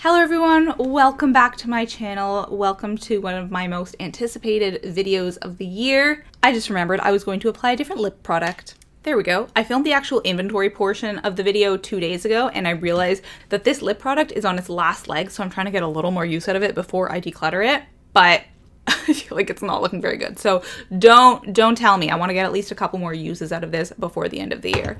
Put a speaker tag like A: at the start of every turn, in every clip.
A: Hello everyone, welcome back to my channel. Welcome to one of my most anticipated videos of the year. I just remembered I was going to apply a different lip product. There we go. I filmed the actual inventory portion of the video 2 days ago and I realized that this lip product is on its last leg, so I'm trying to get a little more use out of it before I declutter it, but I feel like it's not looking very good. So don't tell me. I want to get at least a couple more uses out of this before the end of the year.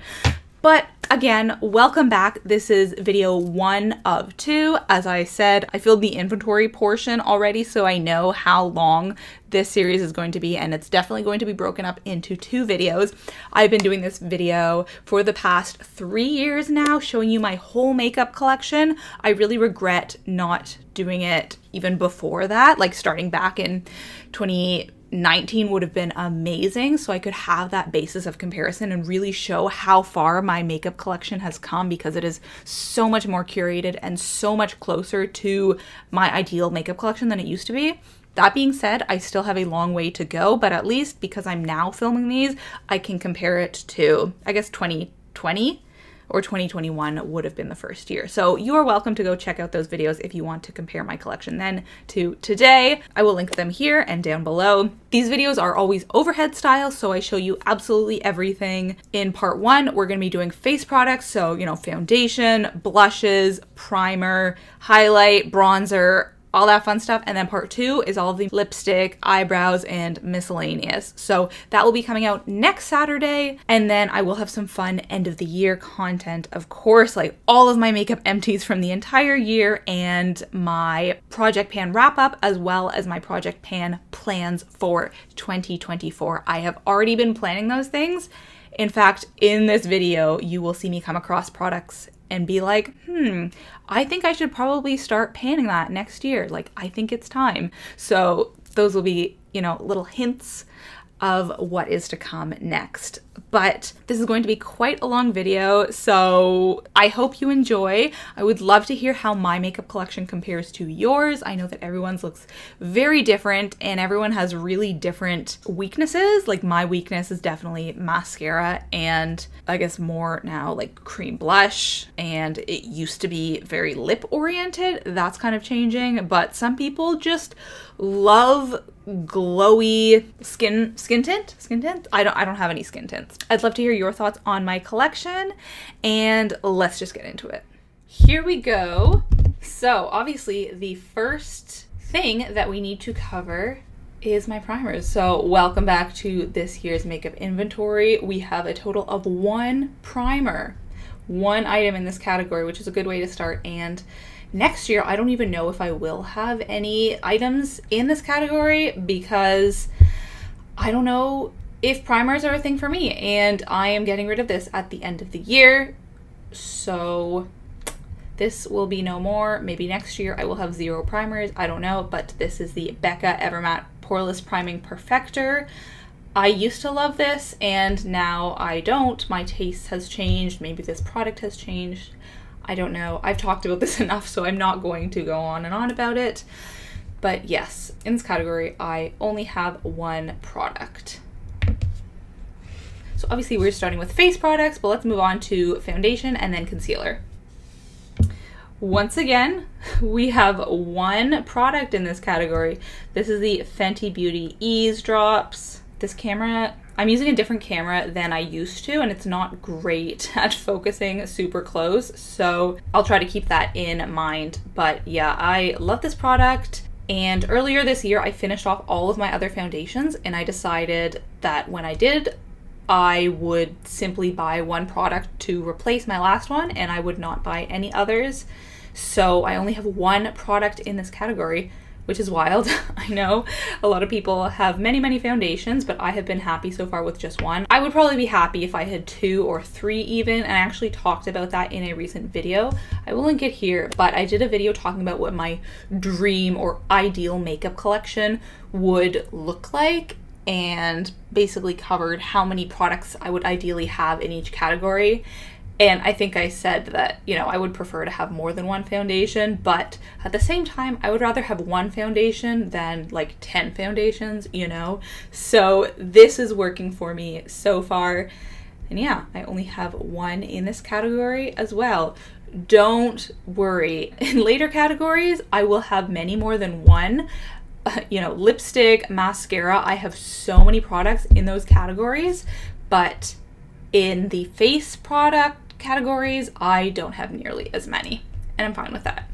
A: But again, welcome back. This is video 1 of 2. As I said, I filled the inventory portion already, so I know how long this series is going to be, and it's definitely going to be broken up into 2 videos. I've been doing this video for the past 3 years now, showing you my whole makeup collection. I really regret not doing it even before that, like starting back in 2019 would have been amazing, so I could have that basis of comparison and really show how far my makeup collection has come, because it is so much more curated and so much closer to my ideal makeup collection than it used to be. That being said, I still have a long way to go, but at least because I'm now filming these, I can compare it to, I guess, 2020 or 2021 would have been the first year. So you are welcome to go check out those videos if you want to compare my collection then to today. I will link them here and down below. These videos are always overhead style, so I show you absolutely everything. In part 1, we're gonna be doing face products, so you know, foundation, blushes, primer, highlight, bronzer, all that fun stuff. And then part 2 is all of the lipstick, eyebrows, and miscellaneous. So that will be coming out next Saturday. And then I will have some fun end of the year content, of course, like all of my makeup empties from the entire year and my Project Pan wrap up, as well as my Project Pan plans for 2024. I have already been planning those things. In fact, in this video, you will see me come across products and be like, I think I should probably start panning that next year. Like, I think it's time. So those will be, you know, little hints of what is to come next. But this is going to be quite a long video, so I hope you enjoy. I would love to hear how my makeup collection compares to yours. I know that everyone's looks very different and everyone has really different weaknesses. Like, my weakness is definitely mascara and I guess more now like cream blush, and it used to be very lip oriented. That's kind of changing, but some people just love glowy skin tint. I don't have any skin tints. I'd love to hear your thoughts on my collection, and let's just get into it. Here we go. So obviously the first thing that we need to cover is my primers. So welcome back to this year's makeup inventory. We have a total of 1 primer, 1 item in this category, which is a good way to start. And next year, I don't even know if I will have any items in this category, because I don't know if primers are a thing for me, and I am getting rid of this at the end of the year. So this will be no more. Maybe next year I will have 0 primers. I don't know, but this is the Becca Evermatte Poreless Priming Perfector. I used to love this and now I don't. My taste has changed. Maybe this product has changed. I don't know. I've talked about this enough, so I'm not going to go on and on about it. But yes, in this category, I only have 1 product. So obviously we're starting with face products, but let's move on to foundation and then concealer. Once again, we have 1 product in this category. This is the Fenty Beauty Ease Drops. This camera, I'm using a different camera than I used to, and it's not great at focusing super close, so I'll try to keep that in mind. But yeah, I love this product. And earlier this year, I finished off all of my other foundations, and I decided that when I did, I would simply buy 1 product to replace my last one, and I would not buy any others. So I only have 1 product in this category, which is wild. I know a lot of people have many foundations, but I have been happy so far with just 1. I would probably be happy if I had 2 or 3 even, and I actually talked about that in a recent video. I will link it here, but I did a video talking about what my dream or ideal makeup collection would look like, and basically covered how many products I would ideally have in each category. And I think I said that, you know, I would prefer to have more than 1 foundation, but at the same time, I would rather have 1 foundation than like 10 foundations, you know? So this is working for me so far. And yeah, I only have 1 in this category as well. don't worry. In later categories, I will have many more than one. You know, lipstick, mascara, I have so many products in those categories, but in the face product categories, I don't have nearly as many, and I'm fine with that.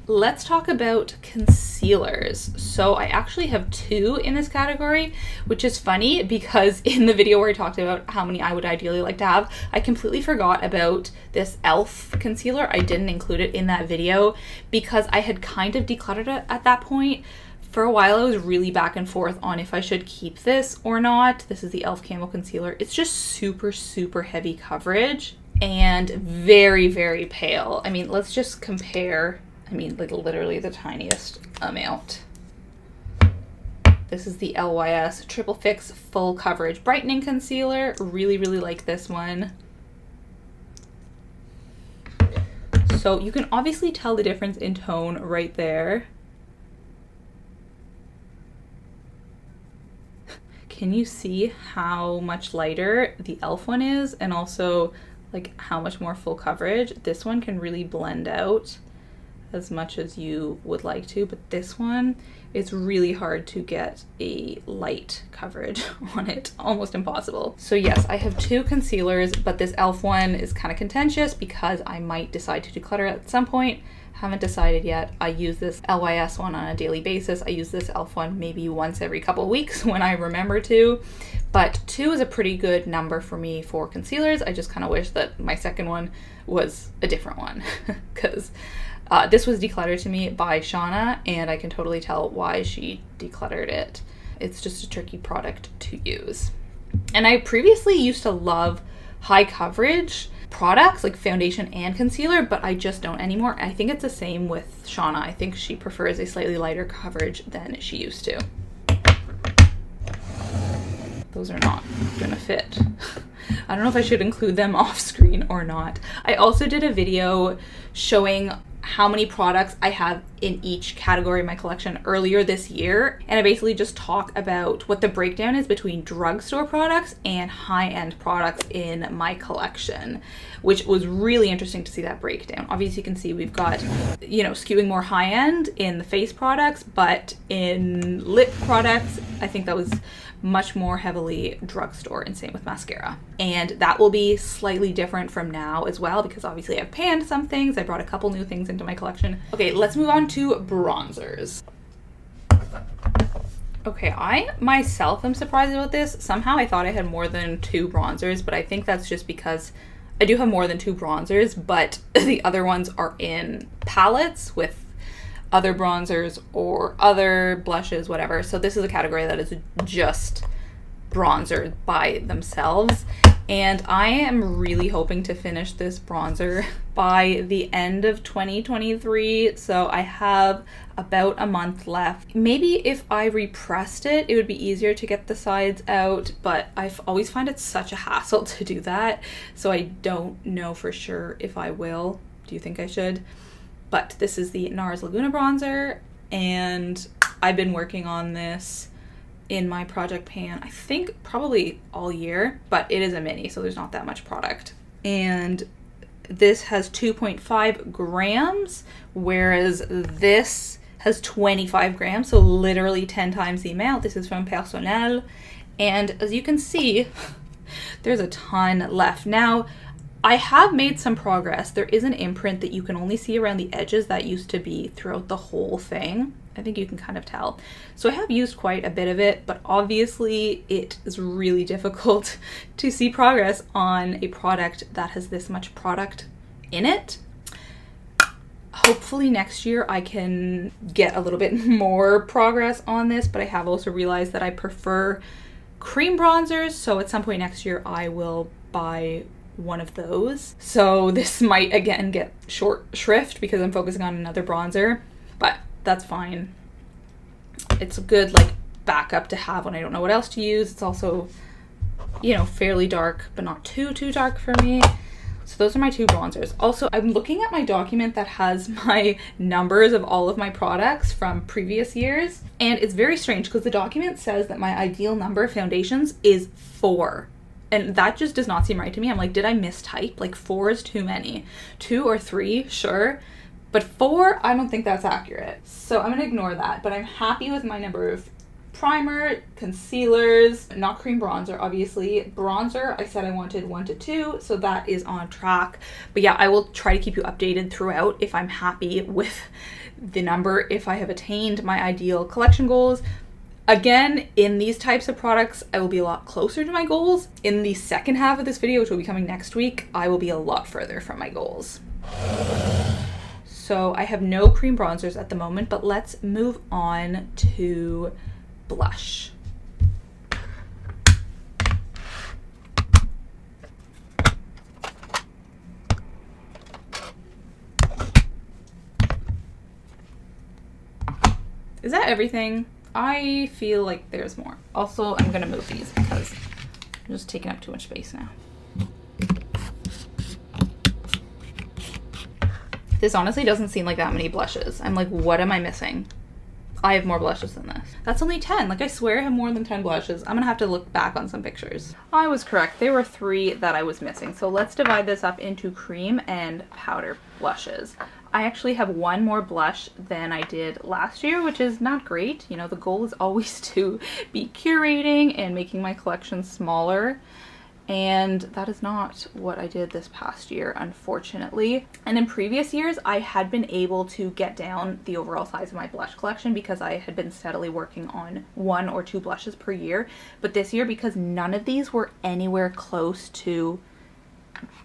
A: Let's talk about concealers. So I actually have 2 in this category, which is funny because in the video where I talked about how many I would ideally like to have, I completely forgot about this e.l.f. concealer. I didn't include it in that video because I had kind of decluttered it at that point. For a while I was really back and forth on if I should keep this or not. This is the e.l.f. Camo Concealer. It's just super, super heavy coverage and very, very pale. I mean, let's just compare. I mean, like literally the tiniest amount. This is the LYS Triple Fix Full Coverage Brightening Concealer. Really, really like this one. So you can obviously tell the difference in tone right there. Can you see how much lighter the e.l.f. one is, and also like how much more full coverage? This one can really blend out as much as you would like to, but this one, it's really hard to get a light coverage on it, almost impossible. So yes, I have 2 concealers, but this e.l.f. one is kind of contentious because I might decide to declutter it at some point. Haven't decided yet. I use this LYS one on a daily basis. I use this e.l.f. one maybe once every couple weeks when I remember to, but 2 is a pretty good number for me for concealers. I just kind of wish that my second one was a different one because this was decluttered to me by Shauna, and I can totally tell why she decluttered it. It's just a tricky product to use. And I previously used to love high coverage products like foundation and concealer, but I just don't anymore. I think it's the same with Shauna. I think she prefers a slightly lighter coverage than she used to. Those are not gonna fit. I don't know if I should include them off screen or not. I also did a video showing how many products I have in each category of my collection earlier this year, and I basically just talk about what the breakdown is between drugstore products and high-end products in my collection, which was really interesting to see that breakdown. Obviously you can see we've got, you know, skewing more high-end in the face products, but in lip products I think that was much more heavily drugstore, and same with mascara. And that will be slightly different from now as well, because obviously I've panned some things. I brought a couple new things into my collection. Okay, let's move on to bronzers. Okay, I myself am surprised about this. Somehow I thought I had more than 2 bronzers, but I think that's just because I do have more than 2 bronzers, but the other ones are in palettes with other bronzers or other blushes, whatever. So this is a category that is just bronzer by themselves, and I am really hoping to finish this bronzer by the end of 2023. So I have about a month left. Maybe if I repressed it, it would be easier to get the sides out, but I always find it such a hassle to do that, so I don't know for sure if I will. Do you think I should? But this is the NARS Laguna bronzer, and I've been working on this in my project pan, I think probably all year, but it is a mini, so there's not that much product. And this has 2.5 grams, whereas this has 25 grams, so literally 10 times the amount. This is from Personnel, and as you can see, there's a ton left. Now, I have made some progress. There is an imprint that you can only see around the edges that used to be throughout the whole thing. I think you can kind of tell. So I have used quite a bit of it, but obviously it is really difficult to see progress on a product that has this much product in it. Hopefully next year I can get a little bit more progress on this, but I have also realized that I prefer cream bronzers, so at some point next year I will buy one of those. So this might again get short shrift because I'm focusing on another bronzer, but that's fine. It's a good like backup to have when I don't know what else to use. It's also, you know, fairly dark, but not too dark for me. So those are my 2 bronzers. Also, I'm looking at my document that has my numbers of all of my products from previous years, and it's very strange because the document says that my ideal number of foundations is 4. And that just does not seem right to me. I'm like, did I mistype? Like 4 is too many. 2 or 3, sure. But 4, I don't think that's accurate. So I'm gonna ignore that, but I'm happy with my number of primer, concealers, not cream bronzer, obviously. Bronzer, I said I wanted 1 to 2, so that is on track. But yeah, I will try to keep you updated throughout if I'm happy with the number, if I have attained my ideal collection goals. Again, in these types of products, I will be a lot closer to my goals. In the second half of this video, which will be coming next week, I will be a lot further from my goals. So I have no cream bronzers at the moment, but let's move on to blush. Is that everything? I feel like there's more. Also, I'm gonna move these because I'm just taking up too much space now. This honestly doesn't seem like that many blushes. I'm like, what am I missing? I have more blushes than this. That's only 10. Like, I swear I have more than 10 blushes. I'm gonna have to look back on some pictures. I was correct. There were 3 that I was missing. So let's divide this up into cream and powder blushes. I actually have 1 more blush than I did last year, which is not great. You know, the goal is always to be curating and making my collection smaller. And that is not what I did this past year, unfortunately. And in previous years, I had been able to get down the overall size of my blush collection because I had been steadily working on 1 or 2 blushes per year. But this year, because none of these were anywhere close to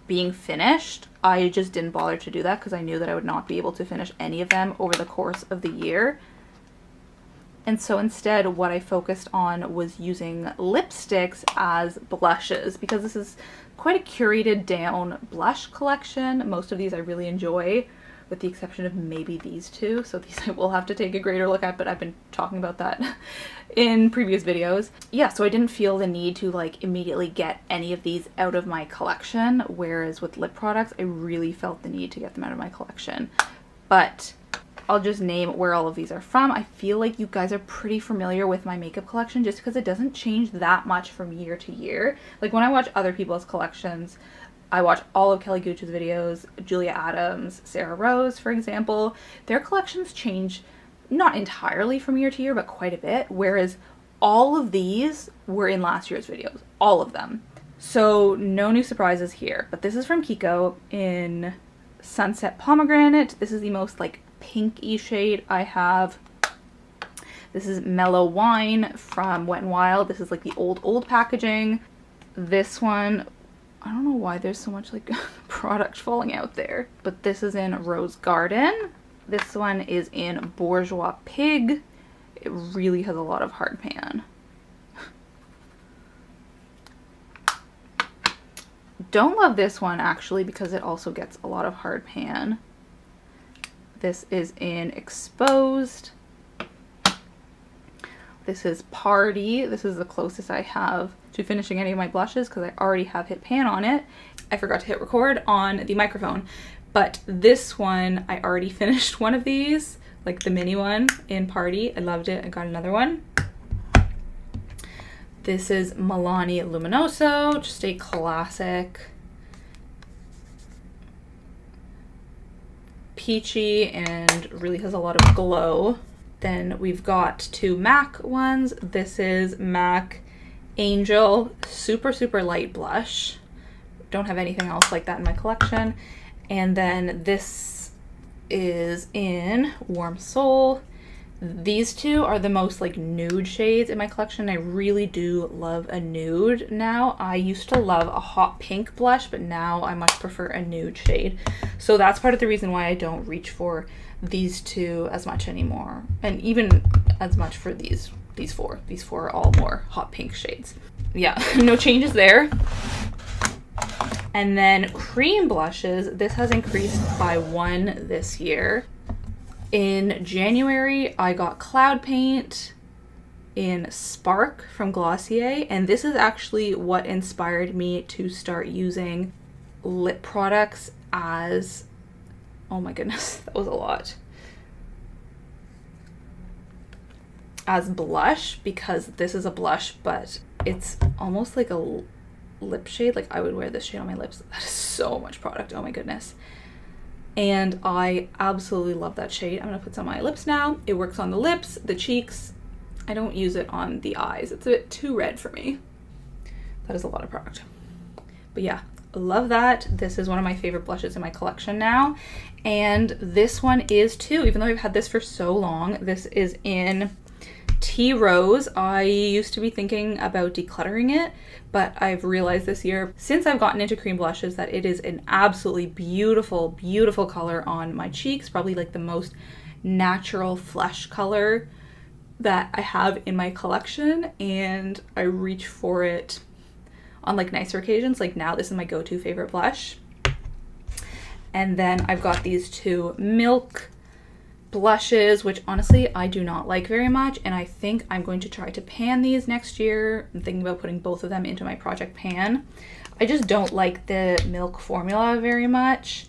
A: being finished, I just didn't bother to do that because I knew that I would not be able to finish any of them over the course of the year. And so instead, what I focused on was using lipsticks as blushes because this is quite a curated down blush collection. Most of these I really enjoy, with the exception of maybe these 2. So these I will have to take a greater look at, but I've been talking about that in previous videos. Yeah, so I didn't feel the need to like immediately get any of these out of my collection, whereas with lip products, I really felt the need to get them out of my collection. But I'll just name where all of these are from. I feel like you guys are pretty familiar with my makeup collection just because it doesn't change that much from year to year. Like when I watch other people's collections, I watch all of Kelly Gooch's videos, Julia Adams, Sarah Rose, for example. Their collections change not entirely from year to year, but quite a bit, whereas all of these were in last year's videos, all of them. So no new surprises here, but this is from Kiko in Sunset Pomegranate. This is the most like pinky shade I have. This is Mellow Wine from Wet n Wild. This is like the old packaging. This one, I don't know why there's so much like product falling out there, but this is in Rose Garden. This one is in Bourgeois Pig. It really has a lot of hard pan. Don't love this one actually because it also gets a lot of hard pan. This is in Exposed. This is Party. This is the closest I have to finishing any of my blushes because I already have hit pan on it. I forgot to hit record on the microphone, but this one, I already finished one of these, like the mini one in Party. I loved it. I got another one. This is Milani Luminoso, just a classic. Peachy and really has a lot of glow. Then we've got 2 MAC ones. This is MAC Angel, super light blush. Don't have anything else like that in my collection. And then this is in Warm Soul. These 2 are the most like nude shades in my collection. I really do love a nude now. I used to love a hot pink blush, but now I much prefer a nude shade. So that's part of the reason why I don't reach for these 2 as much anymore. And even as much for these 4. These 4 are all more hot pink shades. Yeah, no changes there. And then cream blushes, this has increased by 1 this year. In January, I got Cloud Paint in Spark from Glossier, and this is actually what inspired me to start using lip products as, oh my goodness, that was a lot, as blush, because this is a blush, but it's almost like a lip shade. Like I would wear this shade on my lips. That is so much product. Oh my goodness. And I absolutely love that shade. I'm gonna put some on my lips now. It works on the lips, the cheeks. I don't use it on the eyes. It's a bit too red for me. That is a lot of product. But yeah, love that. This is one of my favorite blushes in my collection now. And this one is too, even though I've had this for so long. This is in Tea Rose. I used to be thinking about decluttering it, but I've realized this year, since I've gotten into cream blushes, that it is an absolutely beautiful, beautiful color on my cheeks. Probably like the most natural flesh color that I have in my collection, and I reach for it on like nicer occasions. Like now, this is my go-to favorite blush. And then I've got these two Milk blushes, which honestly I do not like very much, and I think I'm going to try to pan these next year. I'm thinking about putting both of them into my project pan. I just don't like the Milk formula very much,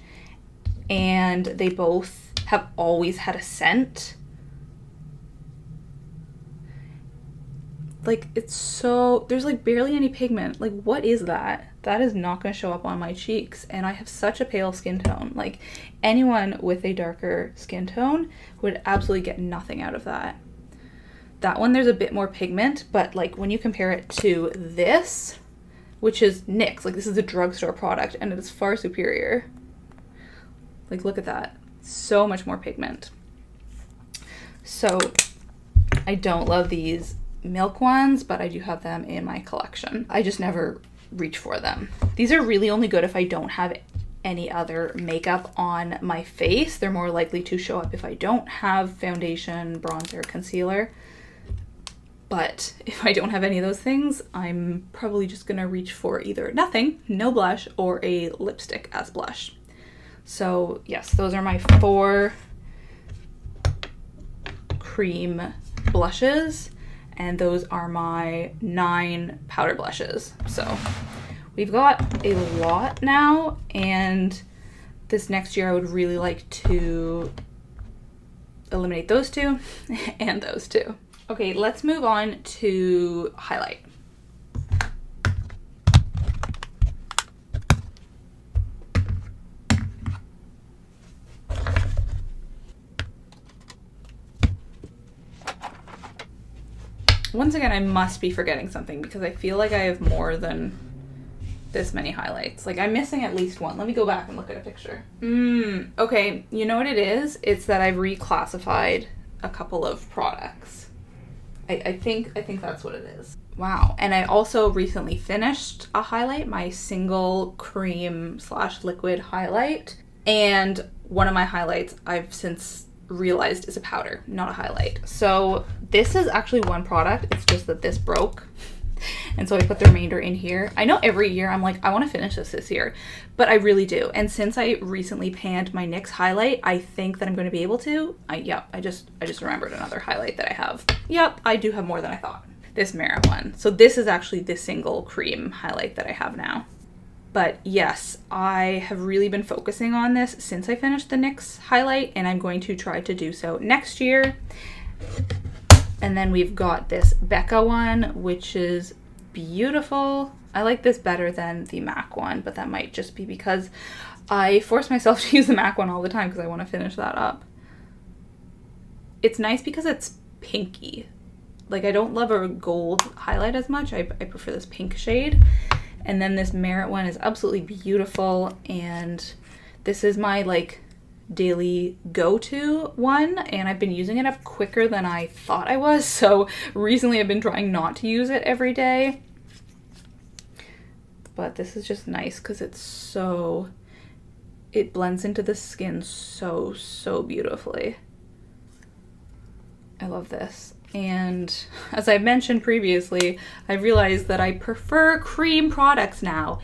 A: and they both have always had a scent. Like it's so, there's like barely any pigment. Like what is that? That is not going to show up on my cheeks, and I have such a pale skin tone. Like anyone with a darker skin tone would absolutely get nothing out of that. That one, there's a bit more pigment, but like when you compare it to this, which is NYX, like this is a drugstore product, and it is far superior. Like look at that, so much more pigment. So I don't love these Milk ones, but I do have them in my collection. I just never reach for them. These are really only good if I don't have any other makeup on my face. They're more likely to show up if I don't have foundation, bronzer, concealer. But if I don't have any of those things, I'm probably just gonna reach for either nothing, no blush, or a lipstick as blush. So yes, those are my 4 cream blushes, and those are my 9 powder blushes. So we've got a lot now, and this next year I would really like to eliminate those 2 and those 2. Okay, let's move on to highlight. Once again, I must be forgetting something because I feel like I have more than this many highlights. Like I'm missing at least one. Let me go back and look at a picture. Okay, you know what it is? It's that I've reclassified a couple of products. I think that's what it is. Wow. And I also recently finished a highlight, my single cream / liquid highlight. And one of my highlights I've since realized is a powder, not a highlight. So this is actually one product. It's just that this broke. And so I put the remainder in here. I know every year I'm like, I want to finish this year, but I really do. And since I recently panned my NYX highlight, I think that I'm going to be able to. Yep, I just remembered another highlight that I have. Yep, I do have more than I thought. This Mascara one. So this is actually the single cream highlight that I have now. But yes, I have really been focusing on this since I finished the NYX highlight, and I'm going to try to do so next year. And then we've got this Becca one, which is beautiful. I like this better than the MAC one, but that might just be because I force myself to use the MAC one all the time because I want to finish that up. It's nice because it's pinky. Like I don't love a gold highlight as much. I prefer this pink shade. And then this Merit one is absolutely beautiful, and this is my like daily go-to one, and I've been using it up quicker than I thought I was, so recently I've been trying not to use it every day. But this is just nice because it's so, it blends into the skin so beautifully. I love this. And as I mentioned previously, I realized that I prefer cream products now.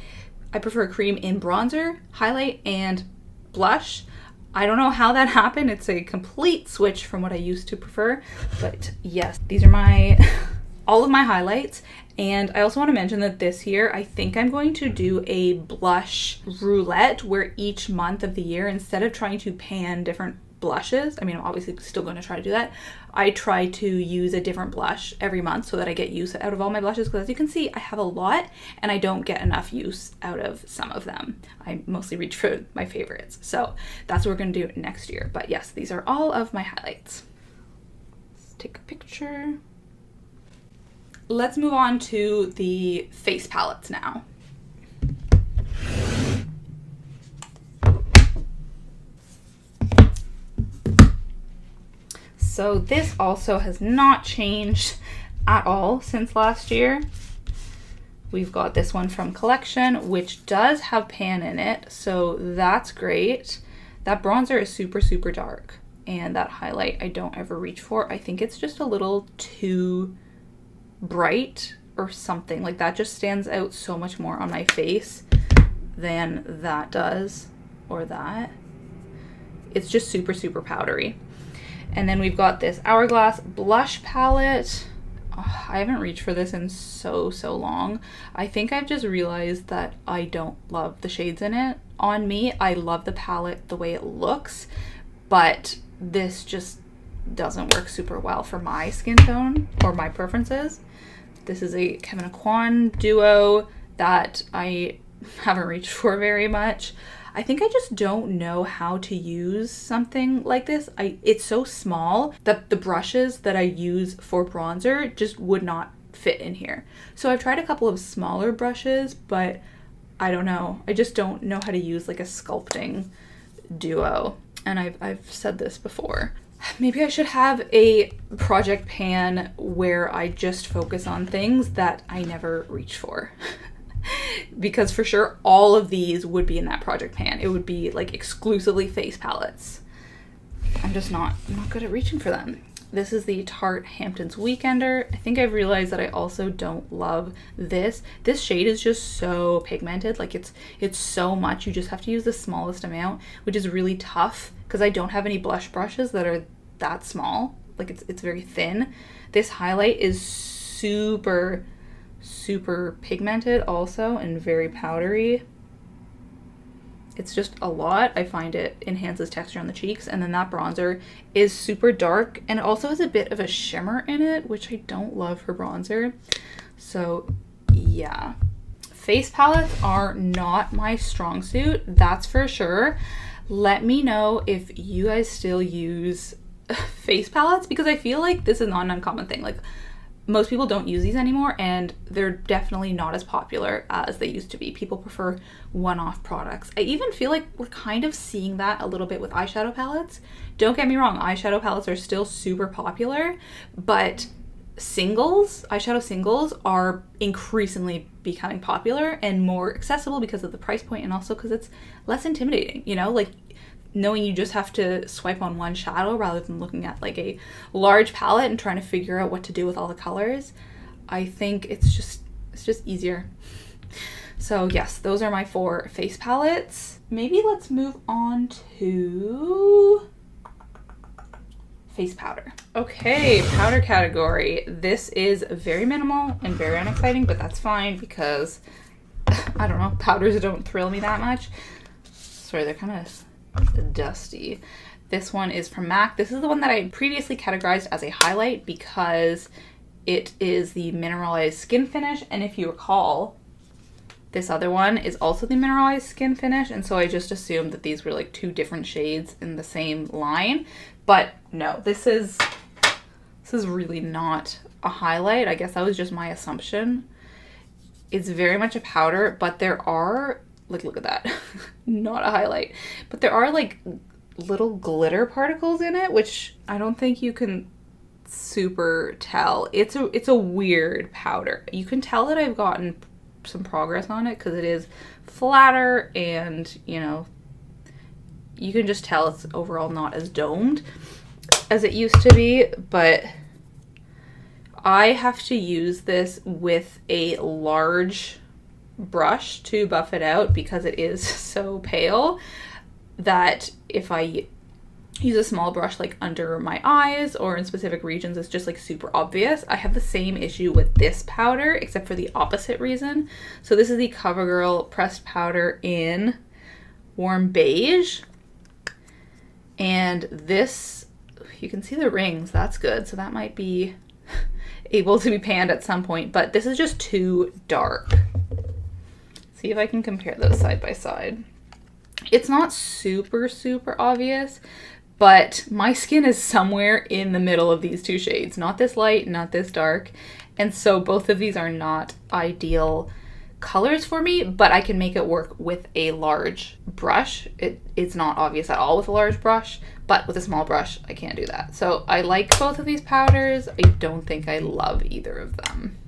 A: I prefer cream in bronzer, highlight, and blush. I don't know how that happened. It's a complete switch from what I used to prefer. But yes, these are my all of my highlights. And I also want to mention that this year, I think I'm going to do a blush roulette where each month of the year, instead of trying to pan different blushes, I mean, I'm obviously still going to try to do that, I try to use a different blush every month so that I get use out of all my blushes, because as you can see, I have a lot and I don't get enough use out of some of them. I mostly reach for my favorites. So that's what we're going to do next year. But yes, these are all of my highlights. Let's take a picture. Let's move on to the face palettes now. So this also has not changed at all since last year. We've got this one from Collection, which does have pan in it, so that's great. That bronzer is super, super dark, and that highlight I don't ever reach for. I think it's just a little too bright or something. Like, that just stands out so much more on my face than that does, or that. It's just super, super powdery. And then we've got this Hourglass blush palette. Oh, I haven't reached for this in so long. I think I've just realized that I don't love the shades in it on me. I love the palette the way it looks, but this just doesn't work super well for my skin tone or my preferences. This is a Kevyn Aucoin duo that I haven't reached for very much. I think I just don't know how to use something like this. It's so small that the brushes that I use for bronzer just would not fit in here. So I've tried a couple of smaller brushes, but I don't know. I just don't know how to use like a sculpting duo. And I've said this before. Maybe I should have a project pan where I just focus on things that I never reach for. Because for sure all of these would be in that project pan. It would be like exclusively face palettes. I'm not good at reaching for them. This is the Tarte Hamptons Weekender. I think I've realized that I also don't love this. This shade is just so pigmented. Like it's so much. You just have to use the smallest amount, which is really tough because I don't have any blush brushes that are that small. Like it's very thin. This highlight is super pigmented also and very powdery. It's just a lot. I find it enhances texture on the cheeks. And then that bronzer is super dark and it also has a bit of a shimmer in it, which I don't love for bronzer. So yeah, face palettes are not my strong suit, that's for sure. Let me know if you guys still use face palettes, because I feel like this is not an uncommon thing. Like, most people don't use these anymore and they're definitely not as popular as they used to be. People prefer one-off products. I even feel like we're kind of seeing that a little bit with eyeshadow palettes. Don't get me wrong, eyeshadow palettes are still super popular, but eyeshadow singles are increasingly becoming popular and more accessible because of the price point and also because it's less intimidating, you know? Like, knowing you just have to swipe on one shadow rather than looking at like a large palette and trying to figure out what to do with all the colors. I think it's just easier. So yes, those are my 4 face palettes. Maybe let's move on to face powder. Okay, powder category. This is very minimal and very unexciting, but that's fine because I don't know, powders don't thrill me that much. Sorry, they're kind of dusty. This one is from MAC. This is the one that I previously categorized as a highlight because it is the mineralized skin finish, and if you recall, this other one is also the mineralized skin finish, and so I just assumed that these were like 2 different shades in the same line. But no, this is really not a highlight. I guess that was just my assumption. It's very much a powder, but there are, like, look at that. Not a highlight. But there are like little glitter particles in it, which I don't think you can super tell. It's a weird powder. You can tell that I've gotten some progress on it because it is flatter and, you know, you can just tell it's overall not as domed as it used to be, but I have to use this with a large brush to buff it out because it is so pale that if I use a small brush like under my eyes or in specific regions, it's just like super obvious. I have the same issue with this powder except for the opposite reason. So this is the CoverGirl pressed powder in Warm Beige. And this, you can see the rings, that's good. So that might be able to be panned at some point, but this is just too dark. See if I can compare those side by side. It's not super, super obvious, but my skin is somewhere in the middle of these two shades. Not this light, not this dark. And so both of these are not ideal colors for me, but I can make it work with a large brush. It's not obvious at all with a large brush, but with a small brush, I can't do that. So I like both of these powders. I don't think I love either of them.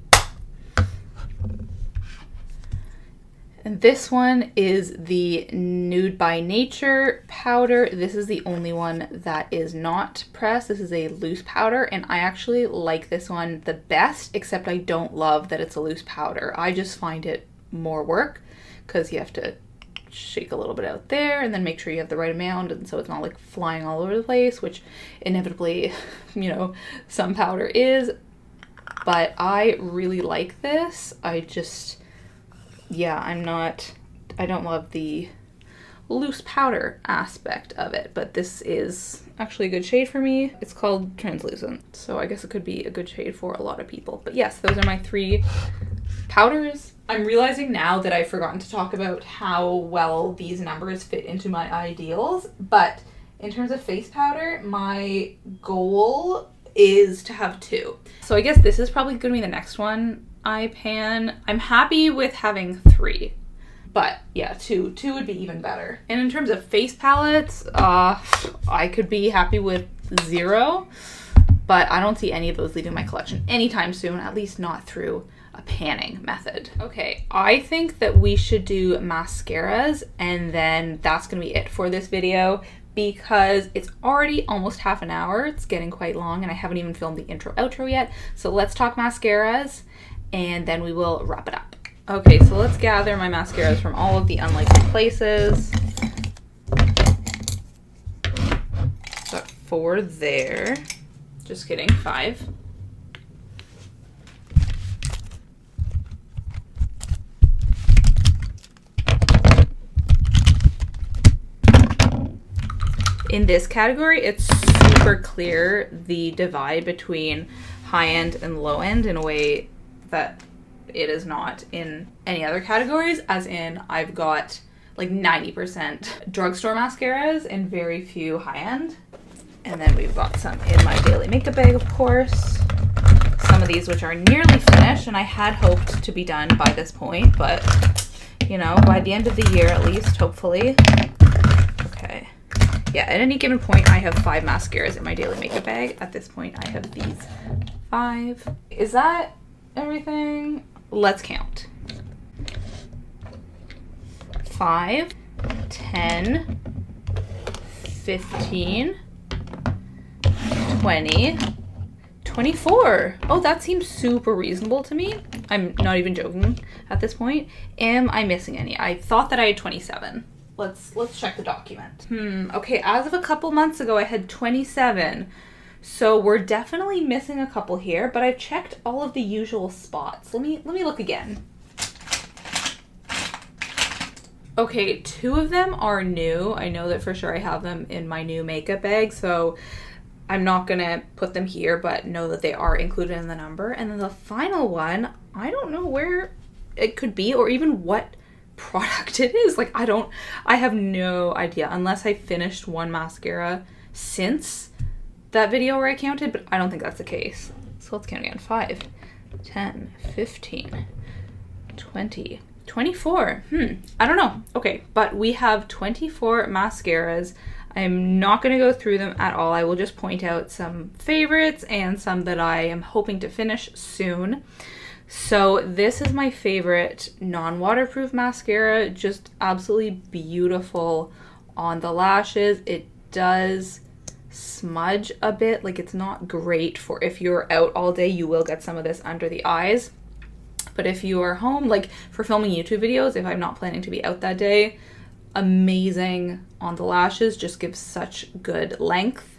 A: And this one is the Nude by Nature powder. This is the only one that is not pressed. This is a loose powder, and I actually like this one the best, except I don't love that it's a loose powder. I just find it more work because you have to shake a little bit out there and then make sure you have the right amount, and so it's not like flying all over the place, which inevitably, you know, some powder is. But I really like this. Yeah, I don't love the loose powder aspect of it, but this is actually a good shade for me. It's called Translucent, so I guess it could be a good shade for a lot of people. But yes, those are my 3 powders. I'm realizing now that I've forgotten to talk about how well these numbers fit into my ideals, but in terms of face powder, my goal is to have 2. So I guess this is probably gonna be the next one I pan. I'm happy with having 3, but yeah, 2 would be even better. And in terms of face palettes, I could be happy with 0, but I don't see any of those leaving my collection anytime soon, at least not through a panning method. Okay, I think that we should do mascaras, and then that's gonna be it for this video, because it's already almost half an hour. It's getting quite long, and I haven't even filmed the intro outro yet. So let's talk mascaras, and then we will wrap it up. Okay, so let's gather my mascaras from all of the unlikely places. Got 4 there. Just kidding, 5. In this category, it's super clear the divide between high end and low end in a way that it is not in any other categories, as in I've got like 90% drugstore mascaras and very few high end. And then we've got some in my daily makeup bag, of course. Some of these which are nearly finished, and I had hoped to be done by this point, but you know, by the end of the year at least, hopefully. Okay. Yeah, at any given point, I have 5 mascaras in my daily makeup bag. At this point, I have these 5. Is that everything? Let's count. 5, 10, 15, 20, 24. Oh, that seems super reasonable to me. I'm not even joking at this point. Am I missing any? I thought that I had 27. Let's check the document. Okay, as of a couple months ago, I had 27. So we're definitely missing a couple here, but I've checked all of the usual spots. Let me look again. Okay, 2 of them are new. I know that for sure I have them in my new makeup bag, so I'm not gonna put them here, but know that they are included in the number. And then the final one, I don't know where it could be or even what product it is. Like, I have no idea unless I finished one mascara since that video where I counted, but I don't think that's the case. So let's count again. 5, 10, 15, 20, 24. I don't know. Okay, but we have 24 mascaras. I'm not going to go through them at all. I will just point out some favorites and some that I am hoping to finish soon. So this is my favorite non-waterproof mascara. Just absolutely beautiful on the lashes. It does smudge a bit. Like, it's not great for if you're out all day. You will get some of this under the eyes. But if you are home, like for filming YouTube videos, if I'm not planning to be out that day, amazing on the lashes, just gives such good length.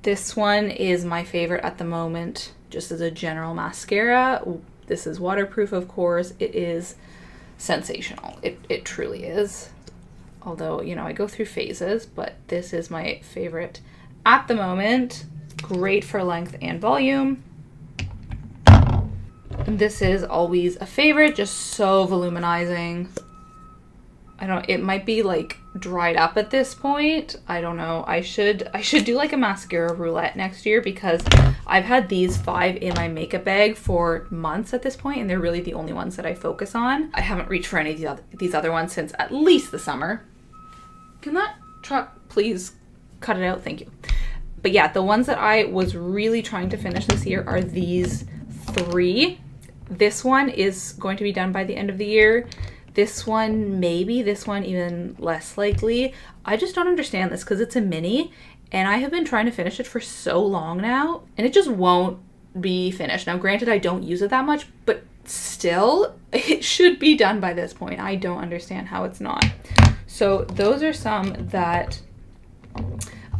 A: This one is my favorite at the moment, just as a general mascara. This is waterproof, of course. It is sensational. It truly is. Although, you know, I go through phases, but this is my favorite at the moment. Great for length and volume. And this is always a favorite, just so voluminizing. It might be like dried up at this point. I don't know. I should do like a mascara roulette next year, because I've had these 5 in my makeup bag for months at this point, and they're really the only ones that I focus on. I haven't reached for any of these other ones since at least the summer. Can that truck please cut it out? Thank you. But yeah, the ones that I was really trying to finish this year are these 3. This one is going to be done by the end of the year. This one, maybe. This one, even less likely. I just don't understand this because it's a mini, and I have been trying to finish it for so long now, and it just won't be finished. Now, granted, I don't use it that much, but still, it should be done by this point. I don't understand how it's not. So those are some that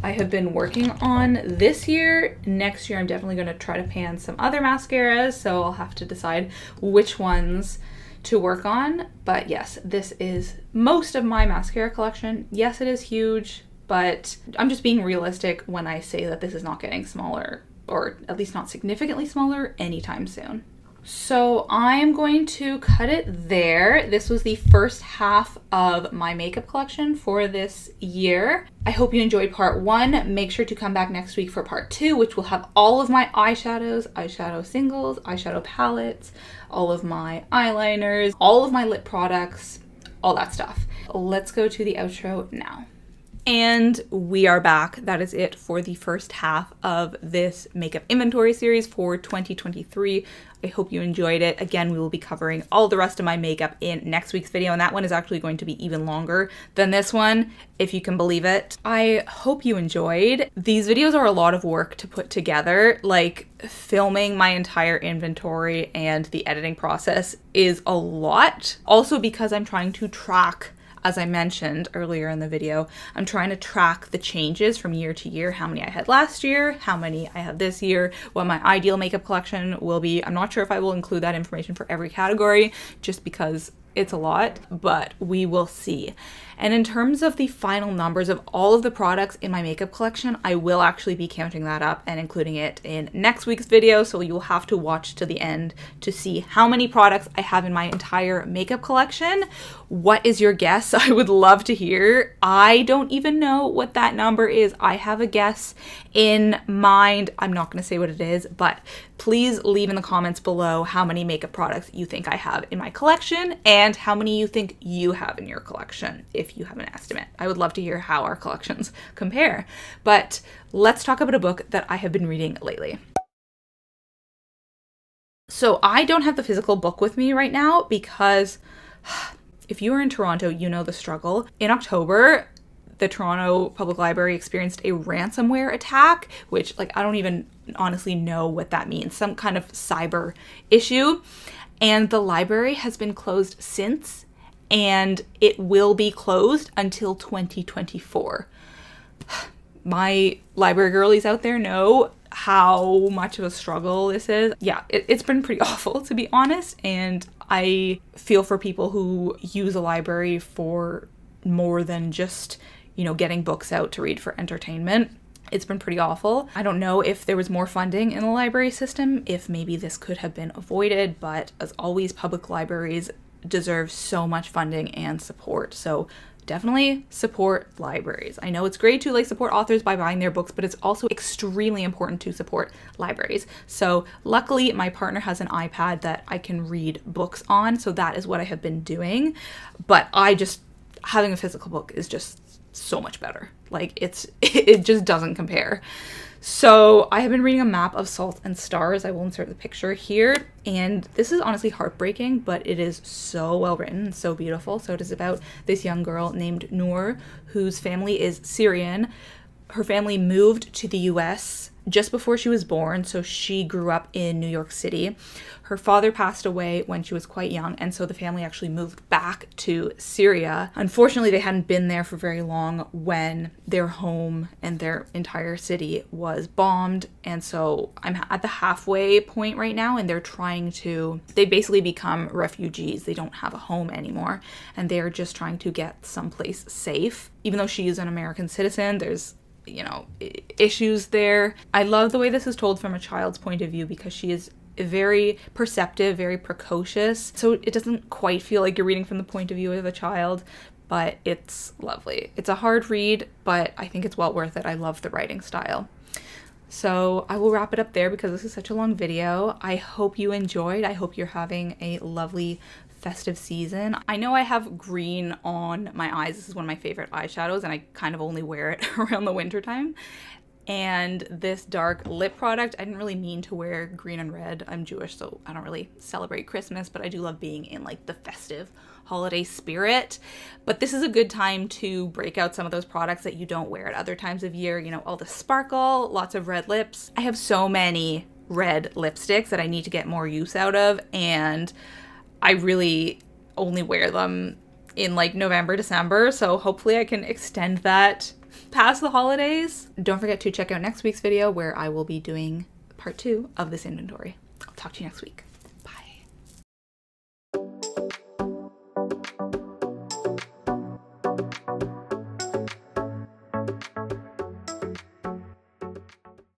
A: I have been working on this year. Next year, I'm definitely going to try to pan some other mascaras, so I'll have to decide which ones to work on. But yes, this is most of my mascara collection. Yes, it is huge, but I'm just being realistic when I say that this is not getting smaller, or at least not significantly smaller anytime soon. So I'm going to cut it there. This was the first half of my makeup collection for this year. I hope you enjoyed part 1. Make sure to come back next week for part 2, which will have all of my eyeshadows, eyeshadow singles, eyeshadow palettes, all of my eyeliners, all of my lip products, all that stuff. Let's go to the outro now. And we are back. That is it for the first half of this makeup inventory series for 2023. I hope you enjoyed it. Again, we will be covering all the rest of my makeup in next week's video, and that one is actually going to be even longer than this one, if you can believe it. I hope you enjoyed. These videos are a lot of work to put together. Like, filming my entire inventory and the editing process is a lot. Also because I'm trying to track, as I mentioned earlier in the video, I'm trying to track the changes from year to year, how many I had last year, how many I have this year, what my ideal makeup collection will be. I'm not sure if I will include that information for every category, just because it's a lot, but we will see. And in terms of the final numbers of all of the products in my makeup collection, I will actually be counting that up and including it in next week's video, so you'll have to watch to the end to see how many products I have in my entire makeup collection. What is your guess? I would love to hear. I don't even know what that number is. I have a guess in mind. I'm not going to say what it is, but please leave in the comments below how many makeup products you think I have in my collection and how many you think you have in your collection, if you have an estimate. I would love to hear how our collections compare. But let's talk about a book that I have been reading lately. So I don't have the physical book with me right now because if you are in Toronto, you know the struggle. In October, the Toronto Public Library experienced a ransomware attack, which, like, I don't even honestly know what that means. Some kind of cyber issue. And the library has been closed since, and it will be closed until 2024. My library girlies out there know how much of a struggle this is. Yeah, it's been pretty awful, to be honest, and I feel for people who use a library for more than just, you know, getting books out to read for entertainment. It's been pretty awful. I don't know if there was more funding in the library system, if maybe this could have been avoided, but as always, public libraries deserve so much funding and support. So definitely support libraries. I know it's great to like support authors by buying their books, but it's also extremely important to support libraries. So luckily my partner has an iPad that I can read books on, so that is what I have been doing. But having a physical book is just so much better. Like, it just doesn't compare. So I have been reading A Map of Salt and Stars. I will insert the picture here. And this is honestly heartbreaking, but it is so well written, so beautiful. So it is about this young girl named Noor, whose family is Syrian. Her family moved to the US just before she was born, so she grew up in New York City. Her father passed away when she was quite young, and so the family actually moved back to Syria. Unfortunately, they hadn't been there for very long when their home and their entire city was bombed, and so I'm at the halfway point right now, and they basically become refugees. They don't have a home anymore, and they're just trying to get someplace safe. Even though she is an American citizen, there's issues there. I love the way this is told from a child's point of view because she is very perceptive, very precocious. So it doesn't quite feel like you're reading from the point of view of a child, but it's lovely. It's a hard read, but I think it's well worth it. I love the writing style. So I will wrap it up there because this is such a long video. I hope you enjoyed. I hope you're having a lovely festive season. I know I have green on my eyes. This is one of my favorite eyeshadows and I kind of only wear it around the winter time. And this dark lip product, I didn't really mean to wear green and red. I'm Jewish, so I don't really celebrate Christmas, but I do love being in like the festive holiday spirit. But this is a good time to break out some of those products that you don't wear at other times of year. You know, all the sparkle, lots of red lips. I have so many red lipsticks that I need to get more use out of, and I really only wear them in like November, December. So hopefully I can extend that past the holidays. Don't forget to check out next week's video where I will be doing part 2 of this inventory. I'll talk to you next week.